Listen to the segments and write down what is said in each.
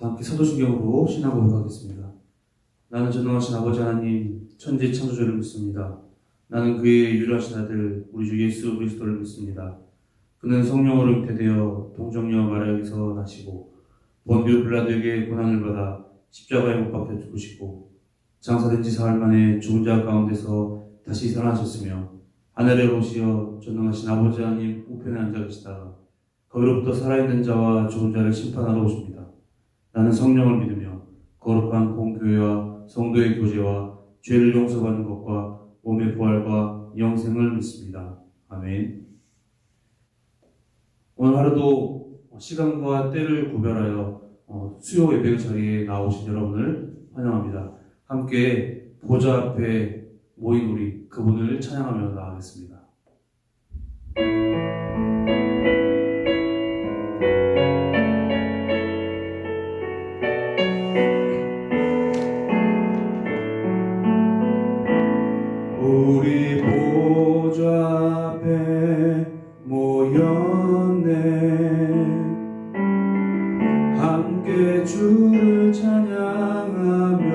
함께 사도신경으로 신앙 고백하겠습니다. 나는 전능하신 아버지 하나님 천지 창조주를 믿습니다. 나는 그의 유일하신 아들 우리 주 예수 그리스도를 믿습니다. 그는 성령으로 잉태되어 동정녀 마리아에게서 나시고 본디오 빌라도에게 고난을 받아 십자가에 못 박혀 죽으시고 장사된 지 사흘 만에 죽은 자 가운데서 다시 살아나셨으며 하늘에 오시어 전능하신 아버지 하나님 우편에 앉아 계시다가 거기로부터 살아있는 자와 죽은 자를 심판하러 오십니다. 나는 성령을 믿으며 거룩한 공교회와 성도의 교제와 죄를 용서받는 것과 몸의 부활과 영생을 믿습니다. 아멘. 오늘 하루도 시간과 때를 구별하여 수요 예배 자리에 나오신 여러분을 환영합니다. 함께 보좌 앞에 모인 우리 그분을 찬양하며 나아가겠습니다. 우리 보좌 앞에 모였네. 함께 주를 찬양하며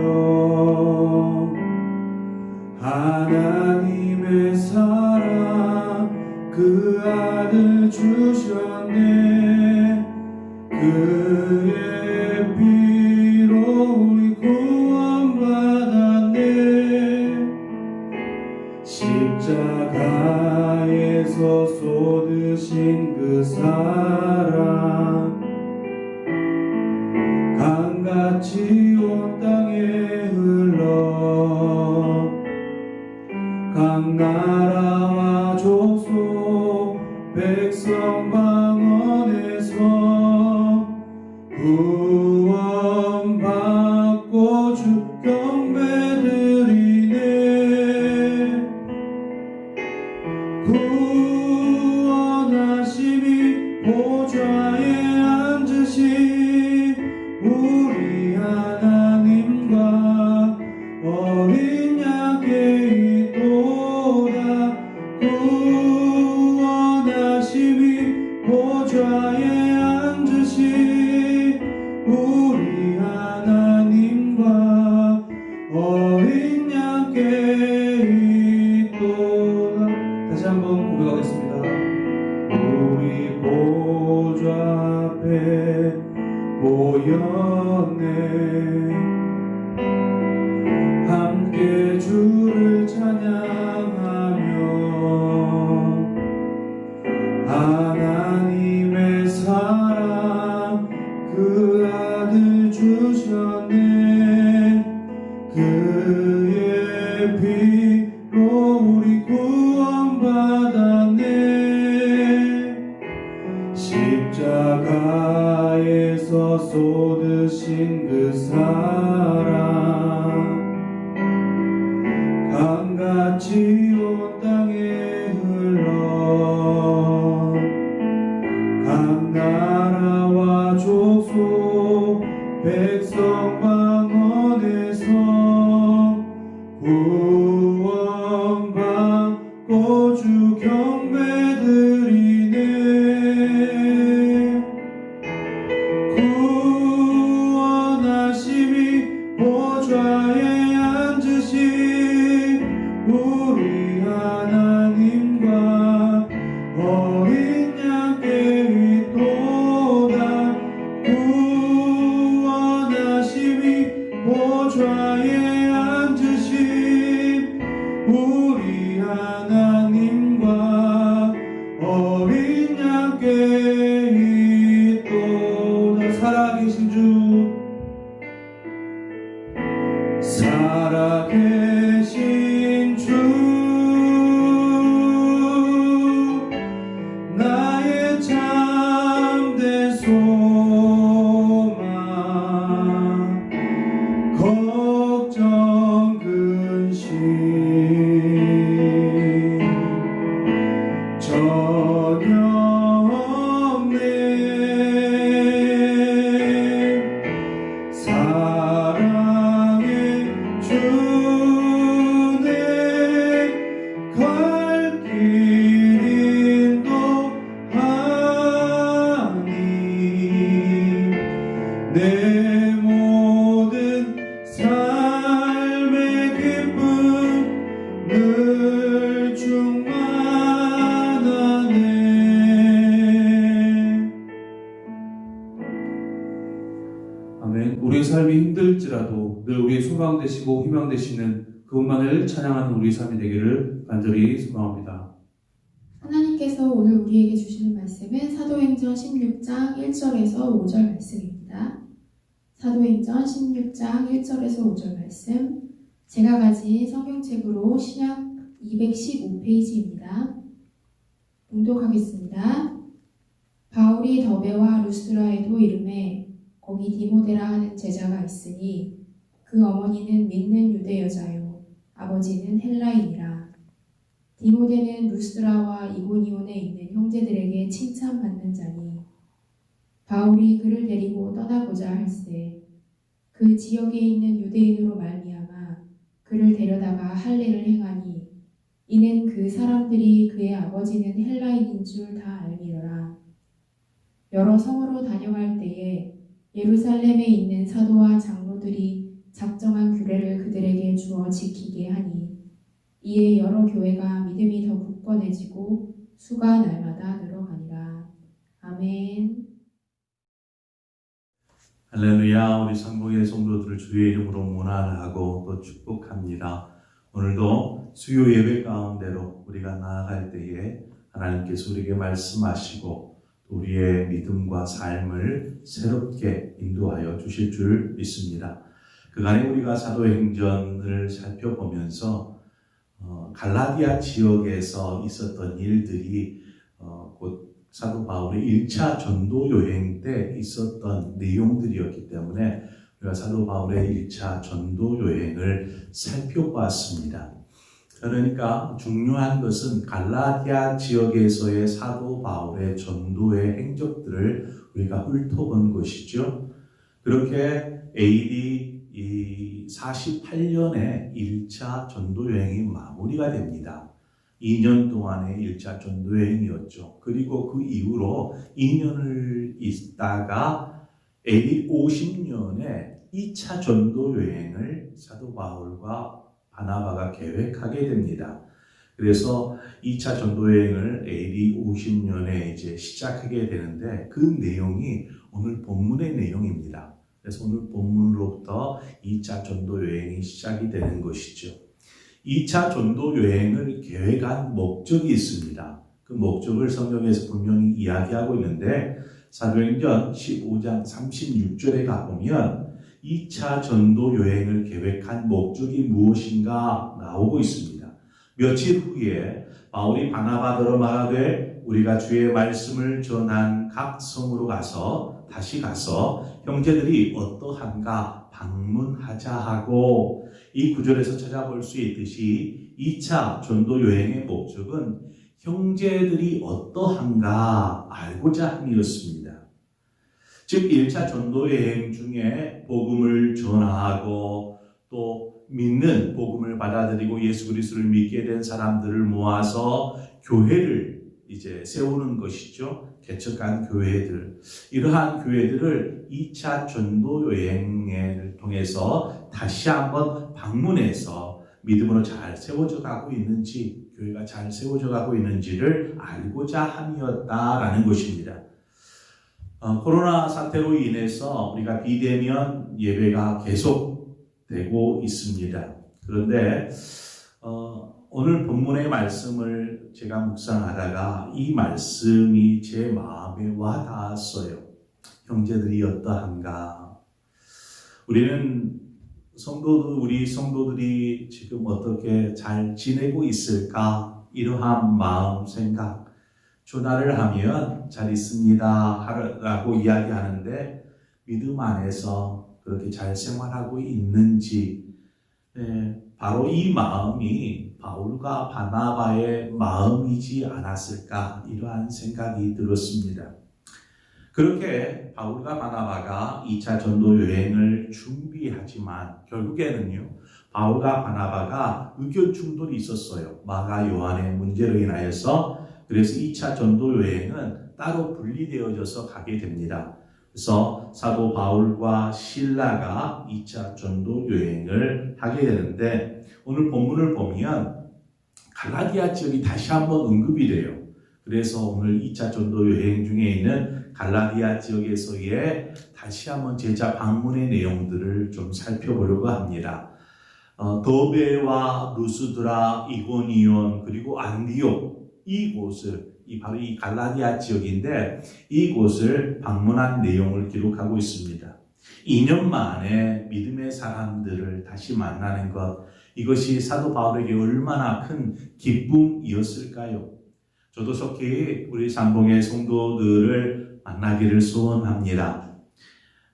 하나님의 사랑 그 아들 주셨네. 그의 피로 우리 구원받았네. 십자가에서 쏟으신 그 사랑 강같이 온 땅에 흘러 각 나라와 족속 백성 방언에서 구원받고 주 경배드리네. 구원하심이 보좌에 앉으신 우리 하나님과 어린 양께 있도다. 구원하심이 보좌에 앉으신 우리 하나님과 어린 양께 있도다. 다시 한번 고백하겠습니다. 우리 보좌 앞에 모였네. 함께 주를 찬양하며 하나님의 사랑 그 아들 주셨네. 그의 피로 우리 구원받았네. 십자가에서 쏟으신 그 사랑 강같이 온 땅에 흘러 각 나라와 족속 백성 방언에서 구원받고 주 경배드리네. 구원하심이 보좌에 앉으신 우리 하나님과 어린 양께 있도다. 구원하심이 보좌에 앉으신 우리 하나님과 어린 양께 있도다. 살아계신 주, 살아계신 주, 나의 참된 소망, 걱정 근심 전혀 없네. 사랑의 주네. 갈 길 삶이 힘들지라도 늘 우리의 소망 되시고 희망 되시는 그분만을 찬양하는 우리 삶이 되기를 간절히 소망합니다. 하나님께서 오늘 우리에게 주시는 말씀은 사도행전 16장 1절에서 5절 말씀입니다. 사도행전 16장 1절에서 5절 말씀, 제가 가진 성경책으로 신약 215페이지입니다. 봉독하겠습니다. 바울이 더베와 루스드라에도 이르매 거기 디모데라 하는 제자가 있으니 그 어머니는 믿는 유대 여자요 아버지는 헬라인이라. 디모데는 루스드라와 이고니온에 있는 형제들에게 칭찬받는 자니 바울이 그를 데리고 떠나고자 할세 그 지역에 있는 유대인으로 말미암아 그를 데려다가 할례를 행하니 이는 그 사람들이 그의 아버지는 헬라인인 줄 다 알미러라. 여러 성으로 다녀갈 때에 예루살렘에 있는 사도와 장로들이 작정한 규례를 그들에게 주어 지키게 하니 이에 여러 교회가 믿음이 더 굳건해지고 수가 날마다 늘어가니라. 아멘. 할렐루야. 우리 상봉의 성도들을 주의 이름으로 문안하고 또 축복합니다. 오늘도 수요 예배 가운데로 우리가 나아갈 때에 하나님께서 우리에게 말씀하시고 우리의 믿음과 삶을 새롭게 인도하여 주실 줄 믿습니다. 그간에 우리가 사도행전을 살펴보면서 갈라디아 지역에서 있었던 일들이 곧 사도 바울의 1차 전도 여행 때 있었던 내용들이었기 때문에 우리가 사도 바울의 1차 전도 여행을 살펴보았습니다. 그러니까 중요한 것은 갈라디아 지역에서의 사도 바울의 전도의 행적들을 우리가 훑어본 것이죠. 그렇게 AD 48년에 1차 전도 여행이 마무리가 됩니다. 2년 동안의 1차 전도 여행이었죠. 그리고 그 이후로 2년을 있다가 AD 50년에 2차 전도 여행을 사도 바울과 바나바가 계획하게 됩니다. 그래서 2차 전도 여행을 AD 50년에 이제 시작하게 되는데 그 내용이 오늘 본문의 내용입니다. 그래서 오늘 본문으로부터 2차 전도 여행이 시작이 되는 것이죠. 2차 전도 여행을 계획한 목적이 있습니다. 그 목적을 성경에서 분명히 이야기하고 있는데 사도행전 15장 36절에 가보면 2차 전도 여행을 계획한 목적이 무엇인가 나오고 있습니다. 며칠 후에 바울이 바나바더러 말하되 우리가 주의 말씀을 전한 각 성으로 다시 가서 형제들이 어떠한가 방문하자 하고, 이 구절에서 찾아볼 수 있듯이 2차 전도 여행의 목적은 형제들이 어떠한가 알고자 함이었습니다. 즉 1차 전도 여행 중에 복음을 전하고 또 믿는 복음을 받아들이고 예수 그리스도를 믿게 된 사람들을 모아서 교회를 이제 세우는 것이죠. 개척한 교회들. 이러한 교회들을 2차 전도 여행을 통해서 다시 한번 방문해서 믿음으로 잘 세워져 가고 있는지, 교회가 잘 세워져 가고 있는지를 알고자 함이었다라는 것입니다. 코로나 사태로 인해서 우리가 비대면 예배가 계속되고 있습니다. 그런데 오늘 본문의 말씀을 제가 묵상하다가 이 말씀이 제 마음에 와 닿았어요. 형제들이 어떠한가? 우리는 우리 성도들이 지금 어떻게 잘 지내고 있을까? 이러한 마음 생각. 전화를 하면 잘 있습니다 라고 이야기하는데 믿음 안에서 그렇게 잘 생활하고 있는지, 바로 이 마음이 바울과 바나바의 마음이지 않았을까, 이러한 생각이 들었습니다. 그렇게 바울과 바나바가 2차 전도 여행을 준비하지만 결국에는요, 바울과 바나바가 의견 충돌이 있었어요. 마가 요한의 문제로 인하여서. 그래서 2차 전도 여행은 따로 분리되어져서 가게 됩니다. 그래서 사도 바울과 실라가 2차 전도 여행을 하게 되는데 오늘 본문을 보면 갈라디아 지역이 다시 한번 언급이 돼요. 그래서 오늘 2차 전도 여행 중에 있는 갈라디아 지역에서의 다시 한번 제자 방문의 내용들을 좀 살펴보려고 합니다. 더베와 루스드라, 이고니온, 그리고 안디옥, 이곳을 바로 이 갈라디아 지역인데 이곳을 방문한 내용을 기록하고 있습니다. 2년 만에 믿음의 사람들을 다시 만나는 것, 이것이 사도 바울에게 얼마나 큰 기쁨이었을까요? 저도 속히 우리 삼봉의 성도들을 만나기를 소원합니다.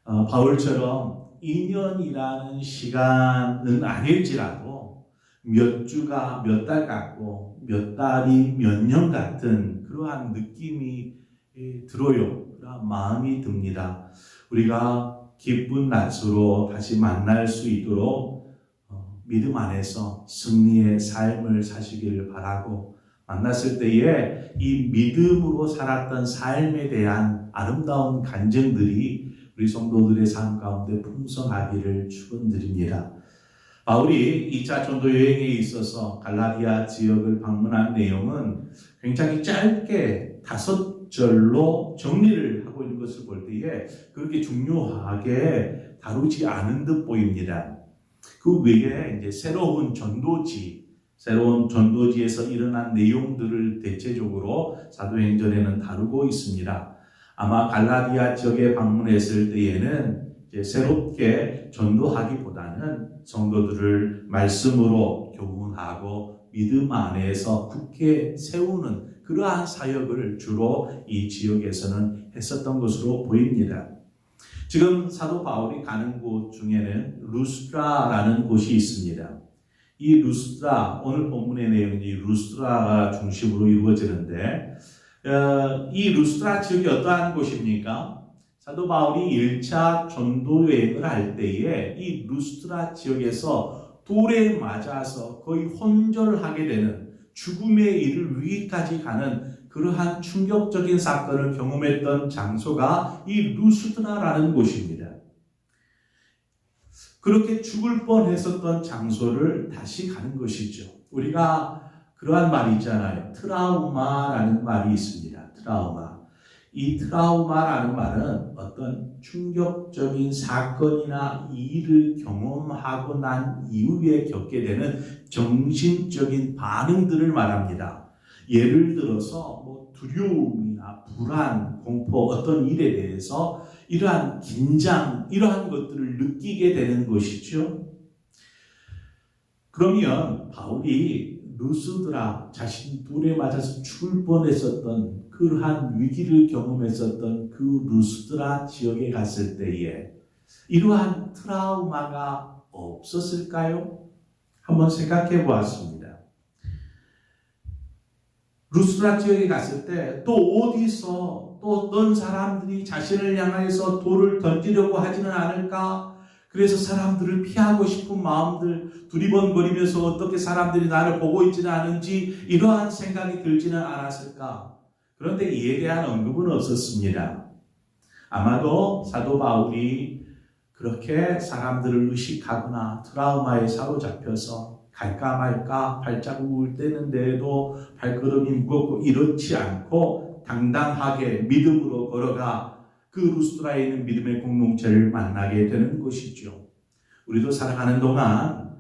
바울처럼 2년이라는 시간은 아닐지라도 몇 주가 몇 달 같고 몇 달이 몇 년 같은 그러한 느낌이 들어요. 그러한 마음이 듭니다. 우리가 기쁜 낮으로 다시 만날 수 있도록 믿음 안에서 승리의 삶을 사시기를 바라고, 만났을 때에 이 믿음으로 살았던 삶에 대한 아름다운 간증들이 우리 성도들의 삶 가운데 풍성하기를 축원드립니다. 바울이 2차 전도 여행에 있어서 갈라디아 지역을 방문한 내용은 굉장히 짧게 5절로 정리를 하고 있는 것을 볼 때에 그렇게 중요하게 다루지 않은 듯 보입니다. 그 외에 이제 새로운 전도지에서 일어난 내용들을 대체적으로 사도행전에는 다루고 있습니다. 아마 갈라디아 지역에 방문했을 때에는 이제 새롭게 전도하기보다는 성도들을 말씀으로 교훈하고 믿음 안에서 굳게 세우는 그러한 사역을 주로 이 지역에서는 했었던 것으로 보입니다. 지금 사도 바울이 가는 곳 중에는 루스트라라는 곳이 있습니다. 이 루스트라, 오늘 본문의 내용이 루스트라가 중심으로 이루어지는데, 이 루스트라 지역이 어떠한 곳입니까? 사도 바울이 1차 전도 여행을 할 때에 이 루스트라 지역에서 돌에 맞아서 거의 혼절하게 되는, 죽음의 이를 위기까지 가는 그러한 충격적인 사건을 경험했던 장소가 이 루스트라라는 곳입니다. 그렇게 죽을 뻔했었던 장소를 다시 가는 것이죠. 우리가 그러한 말이 있잖아요. 트라우마라는 말이 있습니다. 트라우마. 이 트라우마라는 말은 어떤 충격적인 사건이나 일을 경험하고 난 이후에 겪게 되는 정신적인 반응들을 말합니다. 예를 들어서 두려움이나 불안, 공포, 어떤 일에 대해서 이러한 긴장, 이러한 것들을 느끼게 되는 것이죠. 그러면 바울이 루스드라, 자신이 돌에 맞아서 죽을 뻔했었던 그러한 위기를 경험했었던 그 루스드라 지역에 갔을 때에 이러한 트라우마가 없었을까요? 한번 생각해 보았습니다. 루스드라 지역에 갔을 때 또 어디서 또 어떤 사람들이 자신을 향해서 돌을 던지려고 하지는 않을까? 그래서 사람들을 피하고 싶은 마음들, 두리번거리면서 어떻게 사람들이 나를 보고 있지는 않은지 이러한 생각이 들지는 않았을까? 그런데 이에 대한 언급은 없었습니다. 아마도 사도 바울이 그렇게 사람들을 의식하거나 트라우마에 사로잡혀서 갈까 말까 발자국을 떼는데도 발걸음이 무겁고 이렇지 않고 당당하게 믿음으로 걸어가 그 루스드라에 있는 믿음의 공동체를 만나게 되는 것이죠. 우리도 살아가는 동안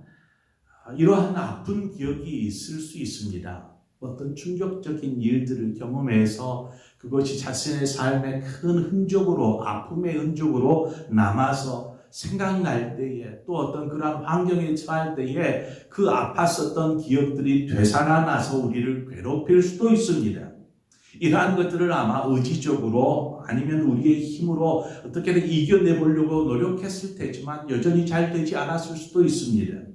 이러한 아픈 기억이 있을 수 있습니다. 어떤 충격적인 일들을 경험해서 그것이 자신의 삶의 큰 흔적으로, 아픔의 흔적으로 남아서 생각날 때에, 또 어떤 그런 환경에 처할 때에 그 아팠었던 기억들이 되살아나서 우리를 괴롭힐 수도 있습니다. 이러한 것들을 아마 의지적으로 아니면 우리의 힘으로 어떻게든 이겨내보려고 노력했을 테지만 여전히 잘 되지 않았을 수도 있습니다.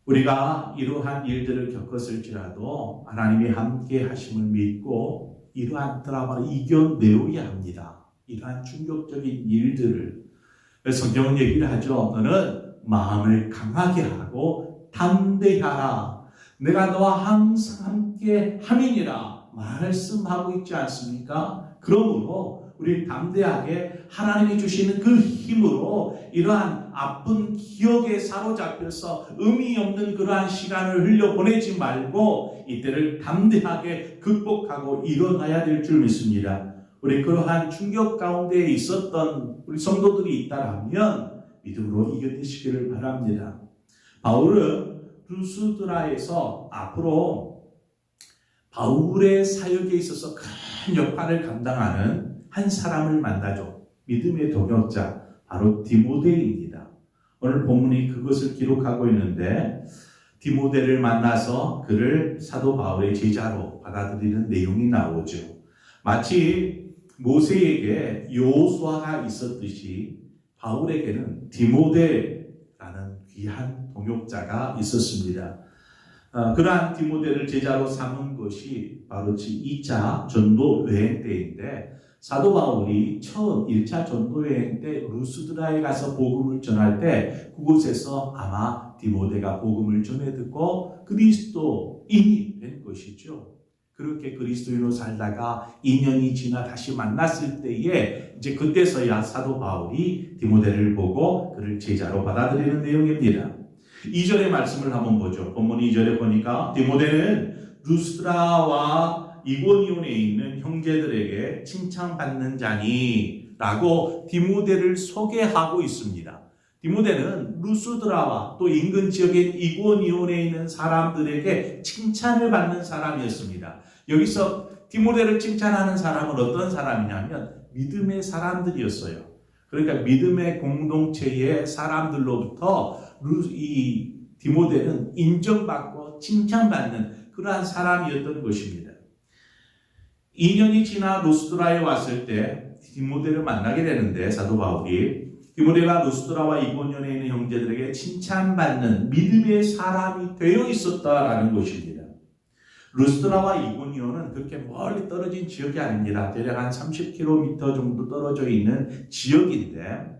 우리가 이러한 일들을 겪었을지라도 하나님이 함께 하심을 믿고 이러한 드라마를 이겨내어야 합니다. 이러한 충격적인 일들을. 성경은 얘기를 하죠. 너는 마음을 강하게 하고 담대하라. 내가 너와 항상 함께 함이니라 말씀하고 있지 않습니까? 그러므로 우리 담대하게 하나님이 주시는 그 힘으로 이러한 아픈 기억에 사로잡혀서 의미 없는 그러한 시간을 흘려보내지 말고 이때를 담대하게 극복하고 일어나야 될 줄 믿습니다. 우리 그러한 충격 가운데 있었던 우리 성도들이 있다라면 믿음으로 이겨내시기를 바랍니다. 바울은 루스드라에서 앞으로 바울의 사역에 있어서 큰 역할을 감당하는 한 사람을 만나죠. 믿음의 동역자, 바로 디모데입니다. 오늘 본문이 그것을 기록하고 있는데 디모데를 만나서 그를 사도 바울의 제자로 받아들이는 내용이 나오죠. 마치 모세에게 여호수아가 있었듯이 바울에게는 디모데라는 귀한 동역자가 있었습니다. 그러한 디모데를 제자로 삼은 것이 바로 2차 전도 여행 때인데 사도 바울이 처음 1차 전도 여행 때 루스드라에 가서 복음을 전할 때 그곳에서 아마 디모데가 복음을 전해 듣고 그리스도인이 된 것이죠. 그렇게 그리스도인으로 살다가 2년이 지나 다시 만났을 때에 이제 그때서야 사도 바울이 디모데를 보고 그를 제자로 받아들이는 내용입니다. 2절의 말씀을 한번 보죠. 본문 2절에 보니까 디모데는 루스드라와 이고니온에 있는 형제들에게 칭찬받는 자니 라고 디모데를 소개하고 있습니다. 디모데는 루스드라와 또 인근 지역인 이고니온에 있는 사람들에게 칭찬을 받는 사람이었습니다. 여기서 디모데를 칭찬하는 사람은 어떤 사람이냐면 믿음의 사람들이었어요. 그러니까 믿음의 공동체의 사람들로부터 이 디모데는 인정받고 칭찬받는 그러한 사람이었던 것입니다. 2년이 지나 루스드라에 왔을 때 디모데를 만나게 되는데 사도 바울이 디모데가 루스드라와 이고니온에 있는 형제들에게 칭찬받는 믿음의 사람이 되어 있었다라는 것입니다. 루스드라와 이고니온은 그렇게 멀리 떨어진 지역이 아닙니다. 대략 한 30km 정도 떨어져 있는 지역인데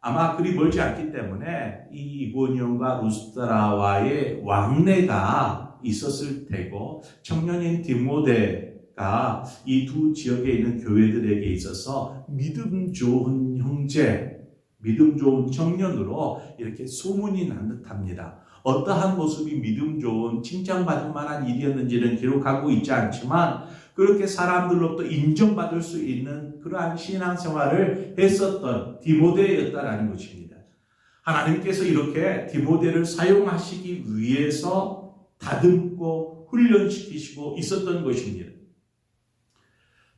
아마 그리 멀지 않기 때문에 이 이고니온과 루스드라와의 왕래가 있었을 테고 청년인 디모데가 이 두 지역에 있는 교회들에게 있어서 믿음 좋은 형제, 믿음 좋은 청년으로 이렇게 소문이 난 듯합니다. 어떠한 모습이 믿음 좋은 칭찬받을 만한 일이었는지는 기록하고 있지 않지만 그렇게 사람들로부터 인정받을 수 있는 그러한 신앙생활을 했었던 디모데였다라는 것입니다. 하나님께서 이렇게 디모데를 사용하시기 위해서 다듬고 훈련시키시고 있었던 것입니다.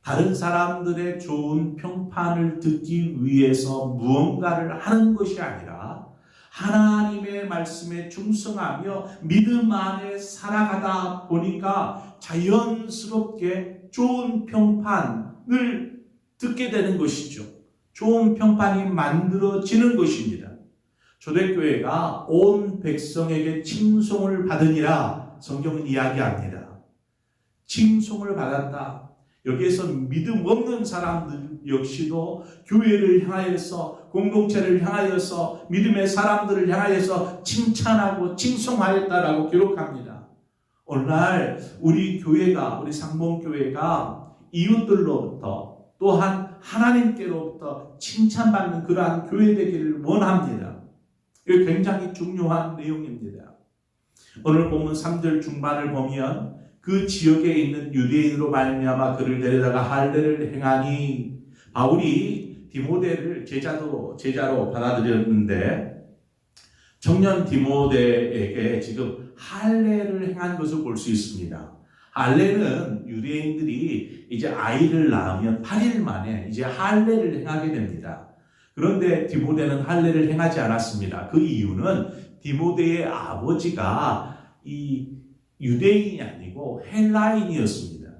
다른 사람들의 좋은 평판을 듣기 위해서 무언가를 하는 것이 아니라 하나님의 말씀에 충성하며 믿음 안에 살아가다 보니까 자연스럽게 좋은 평판을 듣게 되는 것이죠. 좋은 평판이 만들어지는 것입니다. 초대교회가 온 백성에게 칭송을 받으니라 성경은 이야기합니다. 칭송을 받았다. 여기에서 믿음 없는 사람들 역시도 교회를 향하여서 공동체를 향하여서 믿음의 사람들을 향하여서 칭찬하고 칭송하였다라고 기록합니다. 오늘날 우리 교회가 우리 상봉교회가 이웃들로부터 또한 하나님께로부터 칭찬받는 그러한 교회 되기를 원합니다. 이게 굉장히 중요한 내용입니다. 오늘 본문 3절 중반을 보면 그 지역에 있는 유대인으로 말미암아 그를 데려다가 할례를 행하니 바울이 디모데를 제자로 받아들였는데 청년 디모데에게 지금 할례를 행한 것을 볼 수 있습니다. 할례는 유대인들이 이제 아이를 낳으면 8일 만에 이제 할례를 행하게 됩니다. 그런데 디모데는 할례를 행하지 않았습니다. 그 이유는 디모데의 아버지가 이 유대인이 아니고 헬라인이었습니다.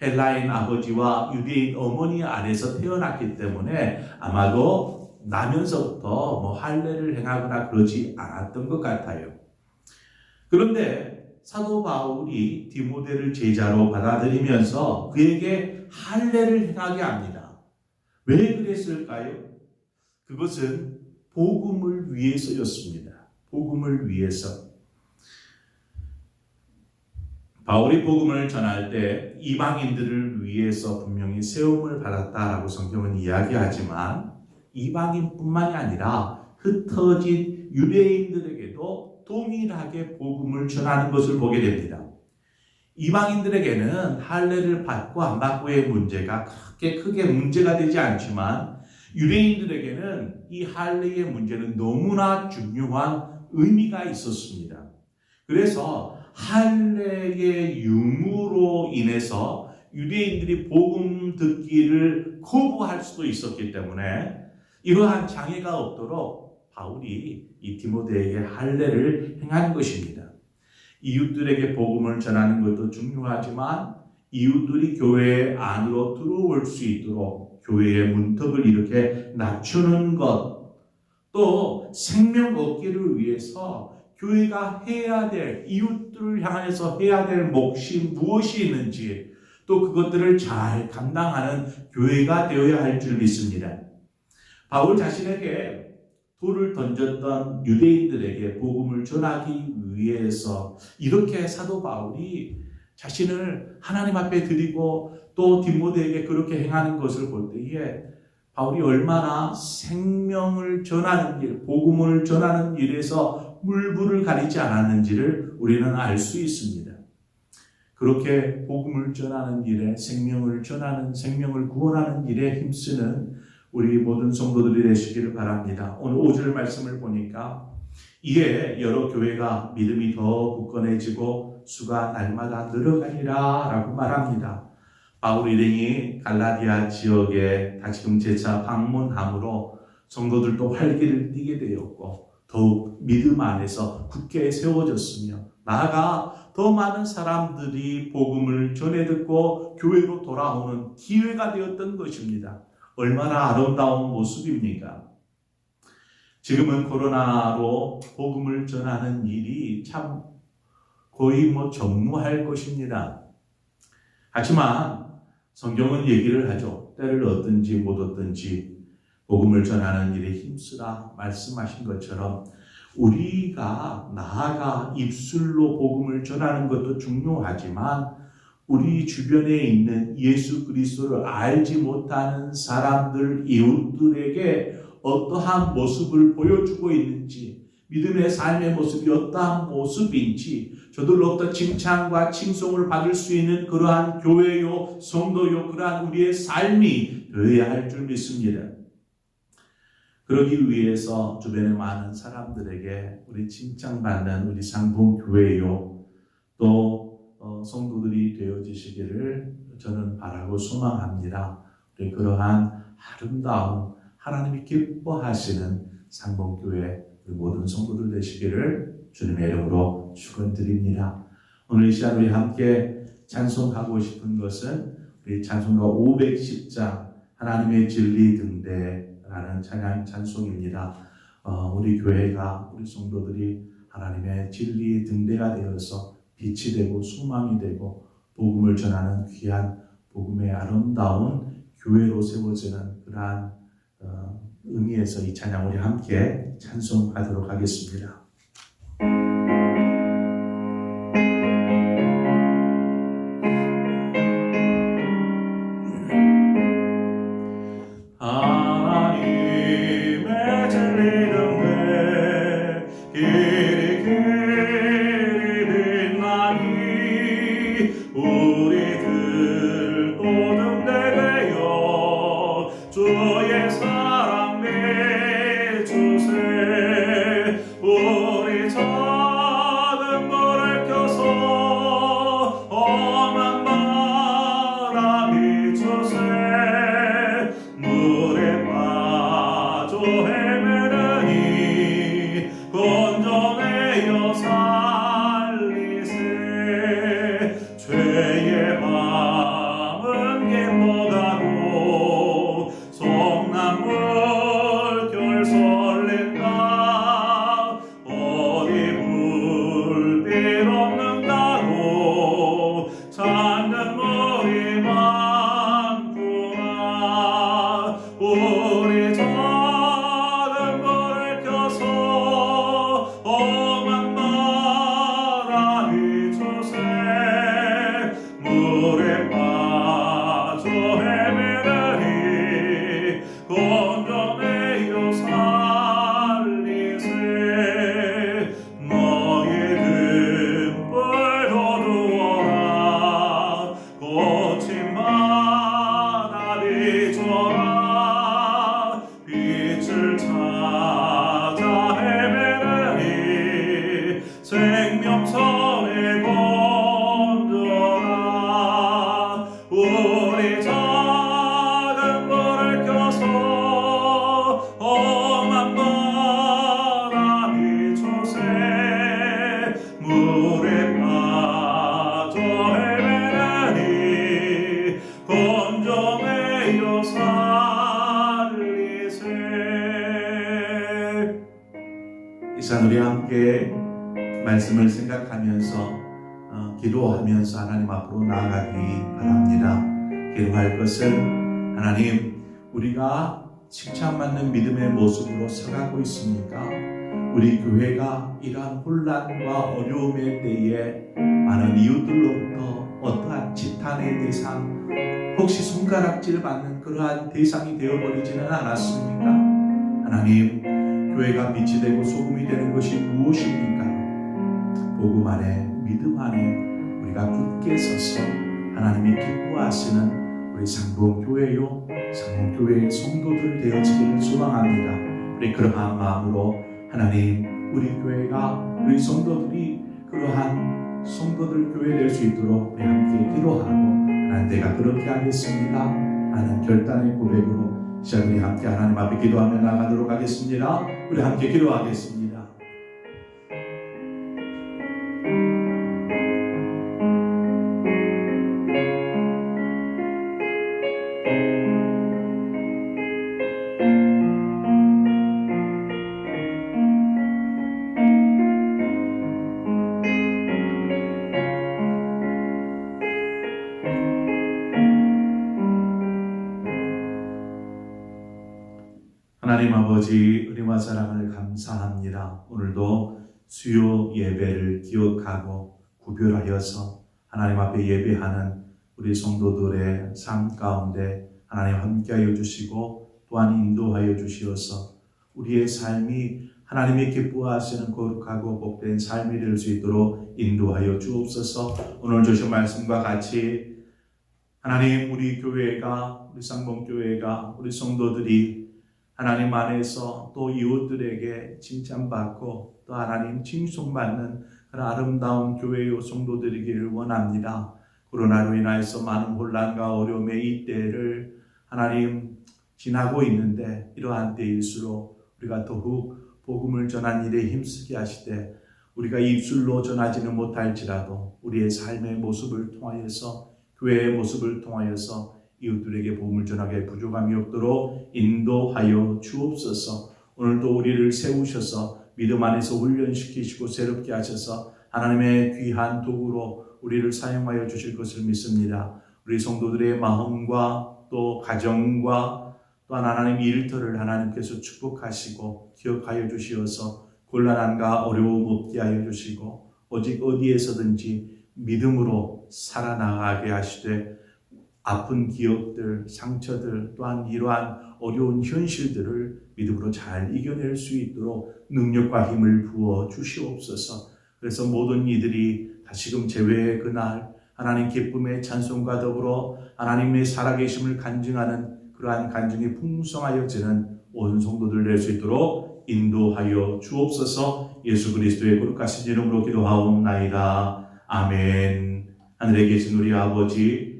헬라인 아버지와 유대인 어머니 아래서 태어났기 때문에 아마도 나면서부터 할례를 행하거나 그러지 않았던 것 같아요. 그런데 사도 바울이 디모데를 제자로 받아들이면서 그에게 할례를 행하게 합니다. 왜 그랬을까요? 그것은 복음을 위해서였습니다. 복음을 위해서. 바울이 복음을 전할 때 이방인들을 위해서 분명히 세움을 받았다라고 성경은 이야기하지만 이방인뿐만이 아니라 흩어진 유대인들에게도 동일하게 복음을 전하는 것을 보게 됩니다. 이방인들에게는 할례를 받고 안 받고의 문제가 그렇게 크게 문제가 되지 않지만 유대인들에게는 이 할례의 문제는 너무나 중요한 의미가 있었습니다. 그래서 할례의 유무로 인해서 유대인들이 복음 듣기를 거부할 수도 있었기 때문에 이러한 장애가 없도록 바울이 이 디모데에게 할례를 행한 것입니다. 이웃들에게 복음을 전하는 것도 중요하지만 이웃들이 교회 안으로 들어올 수 있도록 교회의 문턱을 이렇게 낮추는 것, 또 생명 얻기를 위해서 교회가 해야 될, 이웃들을 향해서 해야 될 몫이 무엇이 있는지 또 그것들을 잘 감당하는 교회가 되어야 할 줄 믿습니다. 바울 자신에게 돌을 던졌던 유대인들에게 복음을 전하기 위해서 이렇게 사도 바울이 자신을 하나님 앞에 드리고 또 디모데에게 그렇게 행하는 것을 볼 때에 바울이 얼마나 생명을 전하는 일, 복음을 전하는 일에서 물불을 가리지 않았는지를 우리는 알 수 있습니다. 그렇게 복음을 전하는 일에 생명을 전하는, 생명을 구원하는 일에 힘쓰는 우리 모든 성도들이 되시기를 바랍니다. 오늘 5절 말씀을 보니까 이에 여러 교회가 믿음이 더 굳건해지고 수가 날마다 늘어가니라 라고 말합니다. 바울 일행이 갈라디아 지역에 다시금 재차 방문함으로 성도들도 활기를 띠게 되었고 더욱 믿음 안에서 굳게 세워졌으며 나아가 더 많은 사람들이 복음을 전해 듣고 교회로 돌아오는 기회가 되었던 것입니다. 얼마나 아름다운 모습입니까? 지금은 코로나로 복음을 전하는 일이 참 거의 전무할 것입니다. 하지만 성경은 얘기를 하죠. 때를 얻든지 못 얻든지 복음을 전하는 일에 힘쓰라 말씀하신 것처럼 우리가 나아가 입술로 복음을 전하는 것도 중요하지만 우리 주변에 있는 예수 그리스도를 알지 못하는 사람들, 이웃들에게 어떠한 모습을 보여주고 있는지, 믿음의 삶의 모습이 어떠한 모습인지 저들로부터 칭찬과 칭송을 받을 수 있는 그러한 교회요, 성도요, 그러한 우리의 삶이 되어야 할 줄 믿습니다. 그러기 위해서 주변에 많은 사람들에게 우리 칭찬받는 우리 상봉교회요, 또 성도들이 되어지시기를 저는 바라고 소망합니다. 우리 그러한 아름다운 하나님이 기뻐하시는 상봉교회 우리 모든 성도들 되시기를 주님의 이름으로 축원드립니다. 오늘 이 시간 우리 함께 찬송하고 싶은 것은 우리 찬송가 510장 하나님의 진리 등대라는 찬송입니다. 우리 교회가 우리 성도들이 하나님의 진리 등대가 되어서 빛이 되고 소망이 되고 복음을 전하는 귀한 복음의 아름다운 교회로 세워지는 그러한 의미에서 이 찬양 우리 함께 찬송하도록 하겠습니다. 하나님의 진리 등대 길이 빛나니 우리들도 등대되어 주의 사랑 내주세 우리 작은 불을 켜서 험한 바다 비추세 물에 빠져 헤매느니 건져내어 살리세 죄의 밤은 깊어가고 성난 물결 설렌다 어디 불빛 없는가고 찾는 물이 많구나 헤매느니 건져내어 살리세 너의 등불 거두어라 거친 바다 비춰라 빛을 찾아 헤매느니 생명선에 건져라 우리 작은 불을 켜서 험한 바다 비춰세 물에 빠져 헤매느니 건져내어 살리세. 이 시간 우리 함께 말씀을 생각하면서 기도하면서 하나님 앞으로 나아가기 바랍니다. 기도할 것은 하나님 우리가 칭찬받는 믿음의 모습으로 서가고 있습니까? 우리 교회가 이러한 혼란과 어려움의 때에 많은 이웃들로부터 어떠한 지탄의 대상 혹시 손가락질 받는 그러한 대상이 되어버리지는 않았습니까? 하나님 교회가 빛이 되고 소금이 되는 것이 무엇입니까? 복음 안에 믿음 안에 우리가 굳게 서서 하나님이 기뻐하시는 우리 상봉교회요 상봉교회의 성도들 되어지기를 소망합니다. 우리 그러한 마음으로 하나님 우리 교회가 우리 성도들이 그러한 성도들 교회 될 수 있도록 우리 함께 기도하고 하나님 내가 그렇게 하겠습니다 하는 결단의 고백으로 시작 우리 함께 하나님 앞에 기도하며 나가도록 하겠습니다. 우리 함께 기도하겠습니다. 하나님 아버지 은혜와 사랑을 감사합니다. 오늘도 수요 예배를 기억하고 구별하여서 하나님 앞에 예배하는 우리 성도들의 삶 가운데 하나님 함께하여 주시고 또한 인도하여 주시어서 우리의 삶이 하나님이 기뻐하시는 거룩하고 복된 삶이 될 수 있도록 인도하여 주옵소서. 오늘 주신 말씀과 같이 하나님 우리 교회가 우리 쌍봉교회가 우리 성도들이 하나님 안에서 또 이웃들에게 칭찬받고 또 하나님 칭송받는 그런 아름다운 교회의 성도들이기를 원합니다. 코로나로 인하여서 많은 혼란과 어려움의 이 때를 하나님 지나고 있는데 이러한 때일수록 우리가 더욱 복음을 전하는 일에 힘쓰게 하시되 우리가 입술로 전하지는 못할지라도 우리의 삶의 모습을 통하여서 교회의 모습을 통하여서 이웃들에게 복음을 전하게 부족함이 없도록 인도하여 주옵소서. 오늘도 우리를 세우셔서 믿음 안에서 훈련시키시고 새롭게 하셔서 하나님의 귀한 도구로 우리를 사용하여 주실 것을 믿습니다. 우리 성도들의 마음과 또 가정과 또한 하나님 일터를 하나님께서 축복하시고 기억하여 주시어서 곤란함과 어려움 없게 하여 주시고 오직 어디에서든지 믿음으로 살아나가게 하시되 아픈 기억들, 상처들 또한 이러한 어려운 현실들을 믿음으로 잘 이겨낼 수 있도록 능력과 힘을 부어 주시옵소서. 그래서 모든 이들이 다시금 재회의 그날 하나님 기쁨의 찬송과 더불어 하나님의 살아계심을 간증하는 그러한 간증이 풍성하여지는 온 성도들 될 수 있도록 인도하여 주옵소서. 예수 그리스도의 거룩하신 이름으로 기도하옵나이다. 아멘. 하늘에 계신 우리 아버지의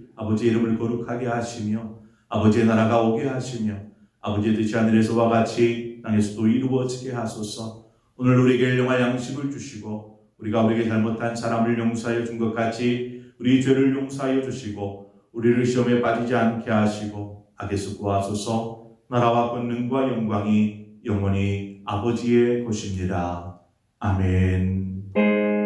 이름을 거룩하게 하시며 아버지의 나라가 오게 하시며 아버지의 뜻이 하늘에서와 같이 땅에서도 이루어지게 하소서. 오늘 우리에게 일용할 양식을 주시고 우리가 우리에게 잘못한 사람을 용서하여 준 것 같이 우리 죄를 용서하여 주시고 우리를 시험에 빠지지 않게 하시고 악에서 구하소서. 나라와 권능과 영광이 영원히 아버지의 것입니다. 아멘.